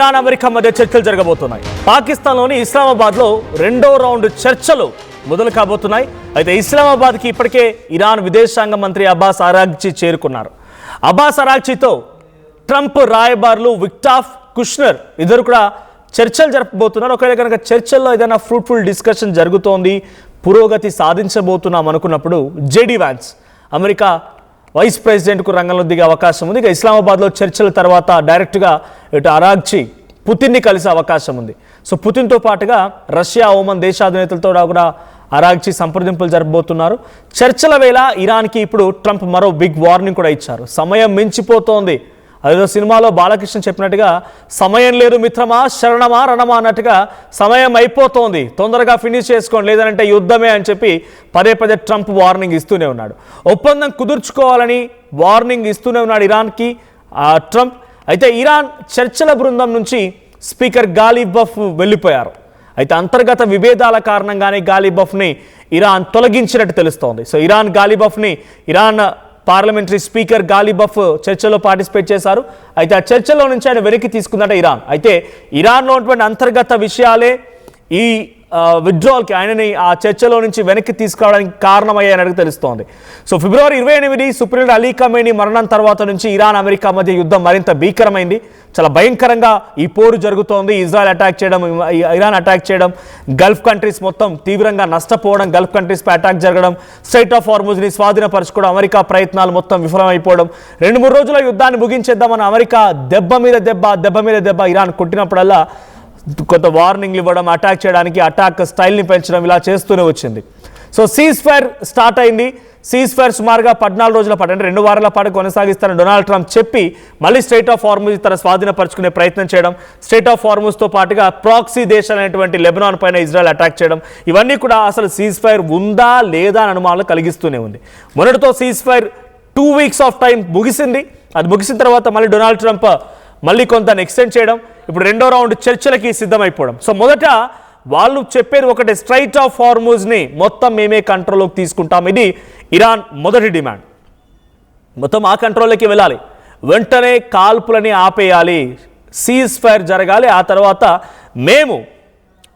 Iran America మధ్య చర్చలు జరగబోతున్నాయి. పాకిస్తాన్లోని ఇస్లామాబాద్లో రెండో రౌండ్ చర్చలు మొదలు కాబోతున్నాయి. అయితే ఇస్లామాబాద్కి ఇప్పటికే ఇరాన్ విదేశాంగ మంత్రి అబ్బాస్ అరాగ్చి చేరుకున్నారు. అబ్బాస్ అరాగ్చితో ట్రంప్ రాయబారులు విక్టాఫ్ కుష్నర్ ఇద్దరు కూడా చర్చలు జరపబోతున్నారు. ఒకవేళ కనుక చర్చల్లో ఏదైనా ఫ్రూట్ఫుల్ డిస్కషన్ జరుగుతోంది, పురోగతి సాధించబోతున్నాం అనుకున్నప్పుడు జేడీ వ్యాన్స్ అమెరికా వైస్ ప్రెసిడెంట్కు రంగంలో దిగే అవకాశం ఉంది. ఇక ఇస్లామాబాద్లో చర్చల తర్వాత డైరెక్ట్గా ఇటు అరాగ్చి పుతిన్ని కలిసే అవకాశం ఉంది. సో పుతిన్తో పాటుగా రష్యా, ఓమన్ దేశాధినేతలతో కూడా అరాగ్చి సంప్రదింపులు జరపబోతున్నారు. చర్చల వేళ ఇరాన్కి ఇప్పుడు ట్రంప్ మరో బిగ్ వార్నింగ్ కూడా ఇచ్చారు. సమయం మించిపోతోంది. అదేదో సినిమాలో బాలకృష్ణ చెప్పినట్టుగా సమయం లేదు మిత్రమా, శరణమా రణమా అన్నట్టుగా సమయం అయిపోతోంది, తొందరగా ఫినిష్ చేసుకోండి లేదంటే యుద్ధమే అని చెప్పి పదే పదే ట్రంప్ వార్నింగ్ ఇస్తూనే ఉన్నాడు. ఒప్పందం కుదుర్చుకోవాలని వార్నింగ్ ఇస్తూనే ఉన్నాడు ఇరాన్కి ట్రంప్. అయితే ఇరాన్ చర్చల బృందం నుంచి స్పీకర్ గాలిబఫ్ వెళ్ళిపోయారు. అయితే అంతర్గత విభేదాల కారణంగానే గాలిబఫ్ని ఇరాన్ తొలగించినట్టు తెలుస్తోంది. సో ఇరాన్ పార్లమెంటరీ స్పీకర్ గాలిబఫ్ చర్చలో పార్టిసిపేట్ చేశారు. అయితే ఆ చర్చలో నుంచి ఆయన వెనక్కి తీసుకుందట ఇరాన్. అయితే ఇరాన్లో ఉన్నటువంటి అంతర్గత విషయాలే ఈ విత్డ్రాల్కి ఆయనని ఆ చర్చలో నుంచి వెనక్కి తీసుకురావడానికి కారణమయ్యాయని తెలుస్తోంది. So February 28 supreme Ali Khamenei మరణం తర్వాత నుంచి ఇరాన్ అమెరికా మధ్య యుద్ధం మరింత భీకరమైంది. చాలా భయంకరంగా ఈ పోరు జరుగుతోంది. ఇజ్రాయెల్ అటాక్ చేయడం, ఇరాన్ అటాక్ చేయడం, గల్ఫ్ కంట్రీస్ మొత్తం తీవ్రంగా నష్టపోవడం, గల్ఫ్ కంట్రీస్పై అటాక్ జరగడం, స్ట్రైట్ ఆఫ్ హార్ముజ్ని స్వాధీనపరచుకోవడం, అమెరికా ప్రయత్నాలు మొత్తం విఫలమైపోవడం, 2-3 రోజుల యుద్ధాన్ని ముగించేద్దామని అమెరికా దెబ్బ మీద దెబ్బ ఇరాన్ కొట్టినప్పుడల్లా కొంత వార్నింగ్లు ఇవ్వడం, అటాక్ చేయడానికి అటాక్ స్టైల్ని పెంచడం, ఇలా చేస్తూనే వచ్చింది. సో సీజ్ ఫైర్ స్టార్ట్ అయింది. సీజ్ ఫైర్ సుమారుగా 14 రోజుల పాటు అంటే 2 వారాల పాటు కొనసాగిస్తారని డొనాల్డ్ ట్రంప్ చెప్పి మళ్ళీ స్ట్రైట్ ఆఫ్ హార్ముజ్ తన స్వాధీనపరచుకునే ప్రయత్నం చేయడం, స్ట్రైట్ ఆఫ్ హార్ముజ్తో పాటుగా ప్రాక్సీ దేశాలైనటువంటి లెబనాన్ పైన ఇజ్రాయెల్ అటాక్ చేయడం, ఇవన్నీ కూడా అసలు సీజ్ ఫైర్ ఉందా లేదా అని అనుమానాలు కలిగిస్తూనే ఉంది. మొన్నటితో ceasefire 2 weeks of time ముగిసింది. అది ముగిసిన తర్వాత మళ్ళీ డొనాల్డ్ ట్రంప్ మళ్ళీ కొంత ఎక్స్టెండ్ చేయడం, ఇప్పుడు రెండో రౌండ్ చర్చలకి సిద్ధమైపోవడం. సో మొదట వాళ్ళు చెప్పేది ఒకటే, స్ట్రైట్ ఆఫ్ హార్ముజ్ని మొత్తం మేమే కంట్రోల్లోకి తీసుకుంటాం. ఇది ఇరాన్ మొదటి డిమాండ్. మొత్తం ఆ కంట్రోల్లోకి వెళ్ళాలి, వెంటనే కాల్పులని ఆపేయాలి, సీజ్ ఫైర్ జరగాలి, ఆ తర్వాత మేము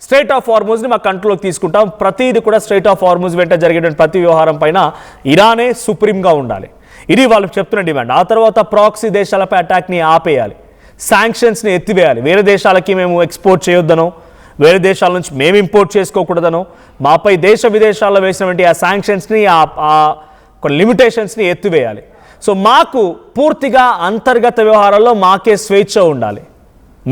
స్ట్రైట్ ఆఫ్ హార్ముజ్ని మా కంట్రోల్లోకి తీసుకుంటాం. ప్రతిదీ కూడా స్ట్రైట్ ఆఫ్ హార్ముజ్ వెంట జరిగేటువంటి ప్రతి వ్యవహారం పైన ఇరానే సుప్రీంగా ఉండాలి. ఇది వాళ్ళు చెప్తున్న డిమాండ్. ఆ తర్వాత ప్రాక్సీ దేశాలపై అటాక్ని ఆపేయాలి, శాంక్షన్స్ని ఎత్తివేయాలి, వేరే దేశాలకి మేము ఎక్స్పోర్ట్ చేయొద్దనో, వేరే దేశాల నుంచి మేము ఇంపోర్ట్ చేసుకోకూడదనో, మాపై దేశ విదేశాల్లో వేసినటువంటి ఆ శాంక్షన్స్ని, కొన్ని లిమిటేషన్స్ని ఎత్తివేయాలి. సో మాకు పూర్తిగా అంతర్గత వ్యవహారాల్లో మాకే స్వేచ్ఛ ఉండాలి,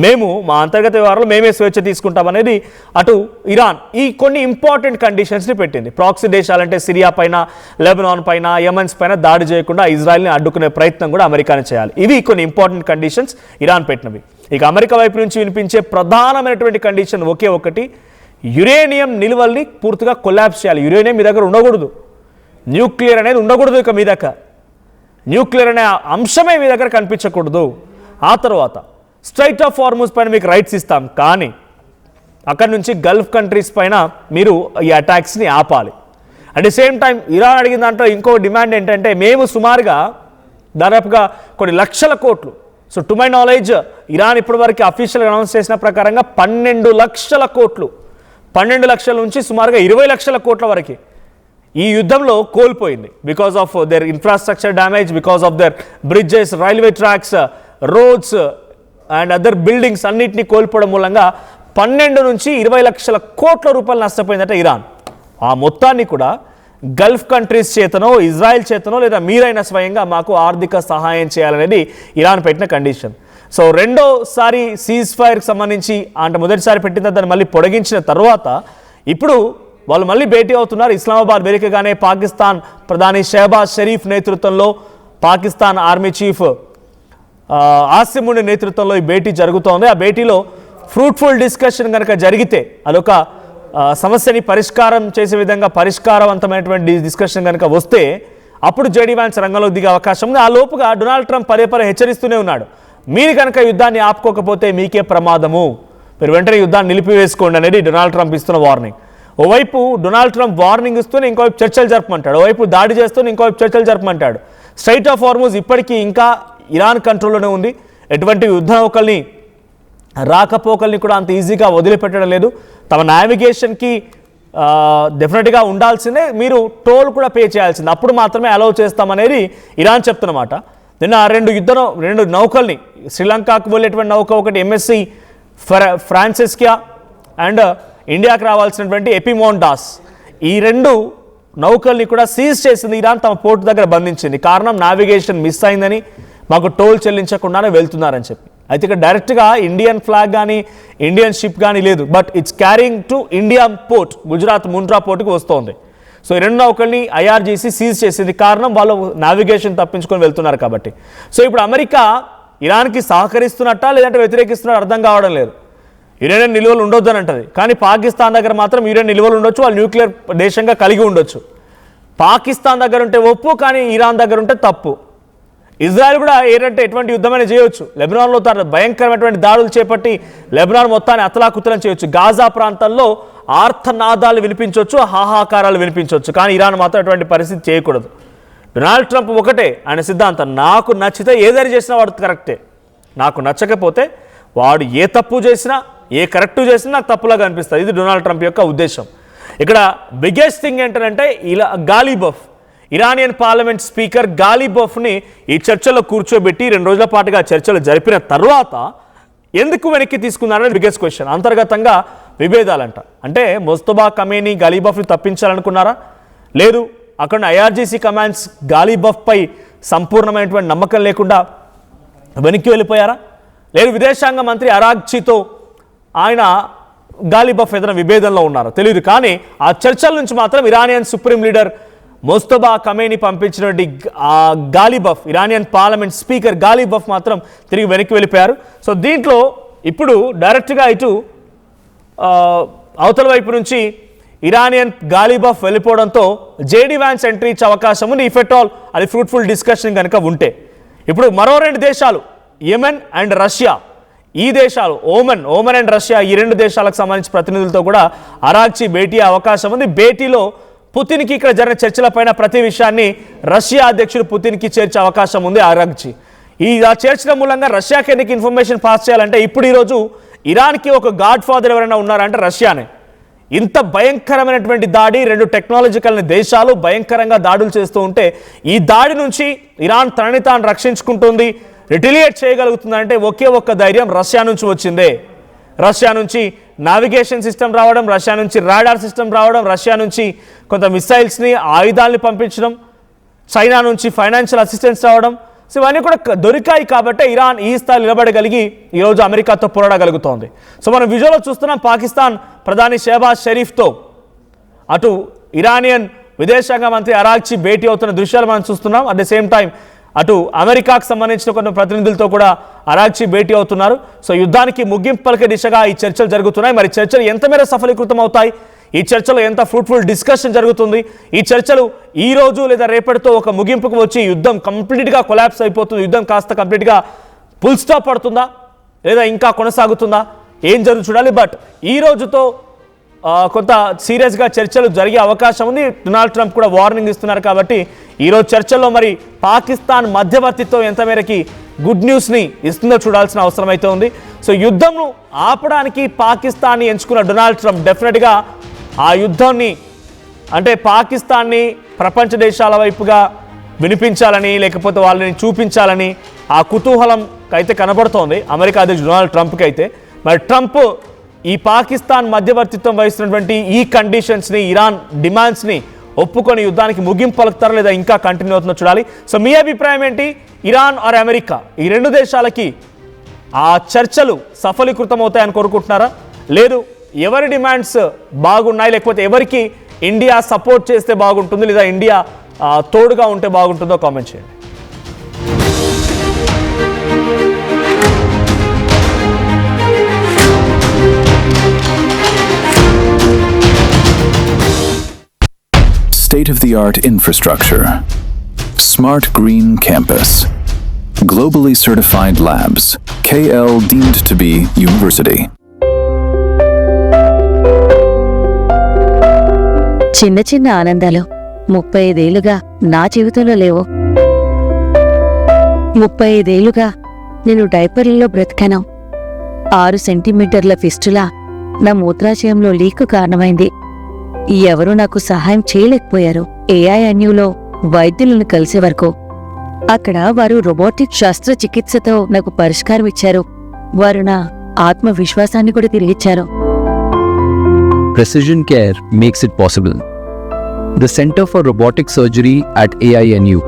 మేము మా అంతర్గత వ్యవహారాలు మేమే స్వేచ్ఛ తీసుకుంటామనేది అటు ఇరాన్ ఈ కొన్ని ఇంపార్టెంట్ కండిషన్స్ని పెట్టింది. ప్రాక్సీ దేశాలంటే సిరియా పైన, లెబనాన్ పైన, యమన్స్ పైన దాడి చేయకుండా ఇజ్రాయెల్ని అడ్డుకునే ప్రయత్నం కూడా అమెరికానే చేయాలి. ఇవి కొన్ని ఇంపార్టెంట్ కండిషన్స్ ఇరాన్ పెట్టినవి. ఇక అమెరికా వైపు నుంచి వినిపించే ప్రధానమైనటువంటి కండిషన్ ఒకే ఒకటి, యురేనియం నిల్వల్ని పూర్తిగా కొలాప్స్ చేయాలి. యురేనియం మీ దగ్గర ఉండకూడదు, న్యూక్లియర్ అనేది ఉండకూడదు, ఇక మీ దగ్గర న్యూక్లియర్ అనే అంశమే మీ దగ్గర కనిపించకూడదు. ఆ తర్వాత స్ట్రైట్ ఆఫ్ హార్ముజ్ పైన మీకు రైట్స్ ఇస్తాం, కానీ అక్కడి నుంచి గల్ఫ్ కంట్రీస్ పైన మీరు ఈ అటాక్స్ని ఆపాలి. At the same time Iran అడిగిన దాంట్లో ఇంకో డిమాండ్ ఏంటంటే, మేము సుమారుగా దాదాపుగా కొన్ని లక్షల కోట్లు, so to my knowledge Iran ఇప్పటివరకు అఫీషియల్గా అనౌన్స్ చేసిన ప్రకారంగా 12 లక్షల కోట్లు, 12 లక్షల నుంచి సుమారుగా 20 లక్షల కోట్ల వరకు ఈ యుద్ధంలో కోల్పోయింది. Because of their infrastructure damage, because of their bridges, railway tracks, roads and other buildings అన్నింటినీ కోల్పోవడం మూలంగా 12 నుంచి 20 లక్షల కోట్ల రూపాయలు నష్టపోయిందట ఇరాన్. ఆ మొత్తాన్ని కూడా గల్ఫ్ కంట్రీస్ చేతనో, ఇజ్రాయెల్ చేతనో, లేదా మీరైనా స్వయంగా మాకు ఆర్థిక సహాయం చేయాలనేది ఇరాన్ పెట్టిన కండిషన్. సో రెండోసారి సీజ్ ఫైర్కి సంబంధించి అంటే మొదటిసారి పెట్టిన దాన్ని మళ్ళీ పొడిగించిన తర్వాత ఇప్పుడు వాళ్ళు మళ్ళీ భేటీ అవుతున్నారు. ఇస్లామాబాద్ వేదికగానే పాకిస్తాన్ ప్రధాని షెహబాజ్ షరీఫ్ నేతృత్వంలో, పాకిస్తాన్ ఆర్మీ చీఫ్ ఆసిమ్ మునీ నేతృత్వంలో ఈ భేటీ జరుగుతోంది. ఆ భేటీలో ఫ్రూట్ఫుల్ డిస్కషన్ కనుక జరిగితే, అదొక సమస్యని పరిష్కారం చేసే విధంగా పరిష్కారవంతమైనటువంటి డిస్కషన్ కనుక వస్తే అప్పుడు జేడీ వ్యాన్స్ రంగంలోకి దిగే అవకాశం ఉంది. ఆ లోపుగా డొనాల్డ్ ట్రంప్ పదే హెచ్చరిస్తూనే ఉన్నాడు, మీరు కనుక యుద్ధాన్ని ఆపుకోకపోతే మీకే ప్రమాదము, మీరు వెంటనే యుద్ధాన్ని నిలిపివేసుకోండి అనేది డొనాల్డ్ ట్రంప్ ఇస్తున్న వార్నింగ్. ఓవైపు డొనాల్డ్ ట్రంప్ వార్నింగ్ ఇస్తూనే ఇంకోవైపు చర్చలు జరపమంటాడు, ఓవైపు దాడి చేస్తూనే ఇంకోవైపు చర్చలు జరపమంటాడు. స్ట్రైట్ ఆఫ్ హార్ముజ్ ఇప్పటికీ ఇంకా ఇరాన్ కంట్రోల్లోనే ఉంది. ఎటువంటి యుద్ధ నౌకల్ని రాకపోకల్ని కూడా అంత ఈజీగా వదిలిపెట్టడం లేదు. తమ నావిగేషన్కి డెఫినెట్గా ఉండాల్సిందే, మీరు టోల్ కూడా పే చేయాల్సిందే, అప్పుడు మాత్రమే అలౌ చేస్తామనేది ఇరాన్ చెప్తున్నమాట. నిన్న రెండు నౌకల్ని, శ్రీలంకకు వెళ్ళేటువంటి నౌక ఒకటి MSC ఫ్రాన్సిస్కియా అండ్ ఇండియాకు రావాల్సినటువంటి ఎపిమోండాస్, ఈ రెండు నౌకల్ని కూడా సీజ్ చేసింది ఇరాన్, తమ పోర్టు దగ్గర బంధించింది. కారణం నావిగేషన్ మిస్ అయిందని, మాకు టోల్ చెల్లించకుండానే వెళ్తున్నారని చెప్పి. అయితే ఇక్కడ డైరెక్ట్గా ఇండియన్ ఫ్లాగ్ కానీ ఇండియన్ షిప్ కానీ లేదు, but it's carrying to India port, Gujarat Mundra పోర్టుకు వస్తోంది. సో ఈ రెండు నౌకల్ని IRGC సీజ్ చేసింది, కారణం వాళ్ళు నావిగేషన్ తప్పించుకొని వెళ్తున్నారు కాబట్టి. సో ఇప్పుడు అమెరికా ఇరాన్కి సహకరిస్తున్నట్టా లేదంటే వ్యతిరేకిస్తున్నట్టు అర్థం కావడం లేదు. యురేనియం నిల్వలు ఉండొద్దు అని అంటది, కానీ పాకిస్తాన్ దగ్గర మాత్రం యురేనియం నిల్వలు ఉండొచ్చు, వాళ్ళు న్యూక్లియర్ దేశంగా కలిగి ఉండొచ్చు. పాకిస్తాన్ దగ్గర ఉంటే ఒప్పు, కానీ ఇరాన్ దగ్గర ఉంటే తప్పు. ఇజ్రాయెల్ కూడా ఏంటంటే ఎటువంటి యుద్ధమైనా చేయొచ్చు, లెబనాన్లో భయంకరమైనటువంటి దాడులు చేపట్టి లెబనాన్ మొత్తాన్ని అతలాకుతలం చేయొచ్చు, గాజా ప్రాంతంలో ఆర్తనాదాలు వినిపించవచ్చు, హాహాకారాలు వినిపించవచ్చు, కానీ ఇరాన్ మాత్రం అటువంటి పరిస్థితి చేయకూడదు. డొనాల్డ్ ట్రంప్ ఒకటే ఆయన సిద్ధాంతం, నాకు నచ్చితే ఏదైనా చేసినా వాడు కరెక్టే, నాకు నచ్చకపోతే వాడు ఏ తప్పు చేసినా ఏ కరెక్టు చేసినా నాకు తప్పులాగా అనిపిస్తుంది. ఇది డొనాల్డ్ ట్రంప్ యొక్క ఉద్దేశం. ఇక్కడ బిగ్గెస్ట్ థింగ్ ఏంటంటే ఇలా గాలిబఫ్, ఇరానియన్ పార్లమెంట్ స్పీకర్ గాలిబఫ్ని ఈ చర్చలో కూర్చోబెట్టి 2 రోజుల పాటుగా చర్చలు జరిపిన తర్వాత ఎందుకు వెనక్కి తీసుకున్నారని బిగ్గెస్ట్ క్వశ్చన్. అంతర్గతంగా విభేదాలంట. అంటే మొస్తబా ఖమేనీ గాలిబఫ్ని తప్పించాలనుకున్నారా? లేదు, అక్కడ IRGC కమాండ్స్ గాలిబఫ్పై సంపూర్ణమైనటువంటి నమ్మకం లేకుండా వెనక్కి వెళ్ళిపోయారా? లేదు, విదేశాంగ మంత్రి అరాగ్చీతో ఆయన గాలిబఫ్ ఏదైనా విభేదంలో ఉన్నారో తెలియదు, కానీ ఆ చర్చల నుంచి మాత్రం ఇరానియన్ సుప్రీం లీడర్ మొస్తబా ఖమేనీ పంపించినటువంటి గాలిబఫ్, ఇరానియన్ పార్లమెంట్ స్పీకర్ గాలిబఫ్ మాత్రం తిరిగి వెనక్కి వెళ్ళిపోయారు. సో దీంట్లో ఇప్పుడు డైరెక్ట్గా ఇటు అవతల వైపు నుంచి ఇరానియన్ గాలిబఫ్ వెళ్ళిపోవడంతో JD Vance ఎంట్రీ ఇచ్చే అవకాశం ఉంది, ఇఫ్ ఎట్ ఆల్ అది ఫ్రూట్ఫుల్ డిస్కషన్ కనుక ఉంటే. ఇప్పుడు మరో 2 దేశాలు, యెమెన్ అండ్ రష్యా, ఈ దేశాలు ఓమన్ అండ్ రష్యా, ఈ 2 దేశాలకు సంబంధించిన ప్రతినిధులతో కూడా అరాగ్చీ భేటీ అవకాశం ఉంది. భేటీలో పుతిన్కి ఇక్కడ జరిగిన చర్చలపైన ప్రతి విషయాన్ని రష్యా అధ్యక్షుడు పుతిన్కి చేర్చే అవకాశం ఉంది అరాగ్చీ. చేర్చడం మూలంగా రష్యాకి ఎన్నికి ఇన్ఫర్మేషన్ పాస్ చేయాలంటే ఇప్పుడు ఈరోజు ఇరాన్కి ఒక గాడ్ ఫాదర్ ఎవరైనా ఉన్నారంటే రష్యానే. ఇంత భయంకరమైనటువంటి దాడి, 2 టెక్నాలజికల్ దేశాలు భయంకరంగా దాడులు చేస్తూ ఉంటే ఈ దాడి నుంచి ఇరాన్ తనని తాను రక్షించుకుంటుంది, రిటిలియేట్ చేయగలుగుతుందంటే ఒకే ఒక్క ధైర్యం రష్యా నుంచి వచ్చిందే. రష్యా నుంచి నావిగేషన్ సిస్టమ్ రావడం, రష్యా నుంచి రాడార్ సిస్టమ్ రావడం, రష్యా నుంచి కొంత మిసైల్స్ని ఆయుధాలని పంపించడం, చైనా నుంచి ఫైనాన్షియల్ అసిస్టెన్స్ రావడం, సో ఇవన్నీ కూడా దొరికాయి కాబట్టి ఇరాన్ ఈ స్థాయి నిలబడగలిగి ఈరోజు అమెరికాతో పోరాడగలుగుతోంది. సో మనం విజువల్లో చూస్తున్నాం, పాకిస్తాన్ ప్రధాని షెహబాజ్ షరీఫ్తో అటు ఇరానియన్ విదేశాంగ మంత్రి అరాగ్చీ భేటీ అవుతున్న దృశ్యాలు మనం చూస్తున్నాం. అట్ ద సేమ్ టైం అటు అమెరికాకు సంబంధించిన కొన్ని ప్రతినిధులతో కూడా అరాగ్చీ భేటీ అవుతున్నారు. సో యుద్ధానికి ముగింపు పలికే దిశగా ఈ చర్చలు జరుగుతున్నాయి. మరి చర్చలు ఎంత మేర సఫలీకృతం అవుతాయి, ఈ చర్చలో ఎంత ఫ్రూట్ఫుల్ డిస్కషన్ జరుగుతుంది, ఈ చర్చలు ఈ రోజు లేదా రేపటితో ఒక ముగింపుకు వచ్చి యుద్ధం కంప్లీట్గా కొలాప్స్ అయిపోతుంది, యుద్ధం కాస్త కంప్లీట్గా ఫుల్ స్టాప్ పడుతుందా లేదా ఇంకా కొనసాగుతుందా, ఏం జరుగుతుంది చూడాలి. బట్ ఈ రోజుతో కొంత సీరియస్గా చర్చలు జరిగే అవకాశం ఉంది. డొనాల్డ్ ట్రంప్ కూడా వార్నింగ్ ఇస్తున్నారు కాబట్టి ఈరోజు చర్చల్లో మరి పాకిస్తాన్ మధ్యవర్తిత్వం ఎంత మేరకి గుడ్ న్యూస్ని ఇస్తుందో చూడాల్సిన అవసరం అయితే ఉంది. సో యుద్ధంను ఆపడానికి పాకిస్తాన్ని ఎంచుకున్న డొనాల్డ్ ట్రంప్ డెఫినెట్గా ఆ యుద్ధాన్ని అంటే పాకిస్తాన్ని ప్రపంచ దేశాల వైపుగా వినిపించాలని లేకపోతే వాళ్ళని చూపించాలని ఆ కుతూహలం అయితే కనబడుతోంది అమెరికా అధ్యక్షుడు డొనాల్డ్ ట్రంప్కి. అయితే మరి ట్రంప్ ఈ పాకిస్తాన్ మధ్యవర్తిత్వం వహిస్తున్నటువంటి ఈ కండిషన్స్ని, ఇరాన్ డిమాండ్స్ని ఒప్పుకొని యుద్ధానికి ముగింపు పలుకుతారా లేదా ఇంకా కంటిన్యూ అవుతుందో చూడాలి. సో మీ అభిప్రాయం ఏంటి? ఇరాన్ ఆర్ అమెరికా, ఈ 2 దేశాలకి ఆ చర్చలు సఫలీకృతం అవుతాయని కోరుకుంటున్నారా? లేదు, ఎవరి డిమాండ్స్ బాగున్నాయి, లేకపోతే ఎవరికి ఇండియా సపోర్ట్ చేస్తే బాగుంటుంది లేదా ఇండియా తోడుగా ఉంటే బాగుంటుందో కామెంట్ చేయండి. State-of-the-art infrastructure, smart green campus, globally certified labs, KL deemed to be university. చిన్న చిన్న ఆనందాలు 35 ఏళ్లుగా నా జీవితంలో లేవు. 35 ఏళ్లుగా నేను డైపర్లలో బ్రతికాను. 6 సెంటీమీటర్ల ఫిస్టులా నా మూత్రాశయంలో లీకు కారణమైంది. ఎవరూ నాకు సహాయం చేయలేకపోయారు. ఏఐఎన్యూలో వైద్యులను కలిసే వరకు అక్కడ వారు రోబోటిక్ శస్త్రచికిత్సతో నాకు పరిష్కారం ఇచ్చారు. వారు నా ఆత్మవిశ్వాసాన్ని కూడా తిరిగిచ్చారు. Precision care makes it possible. The Center for Robotic Surgery at AINU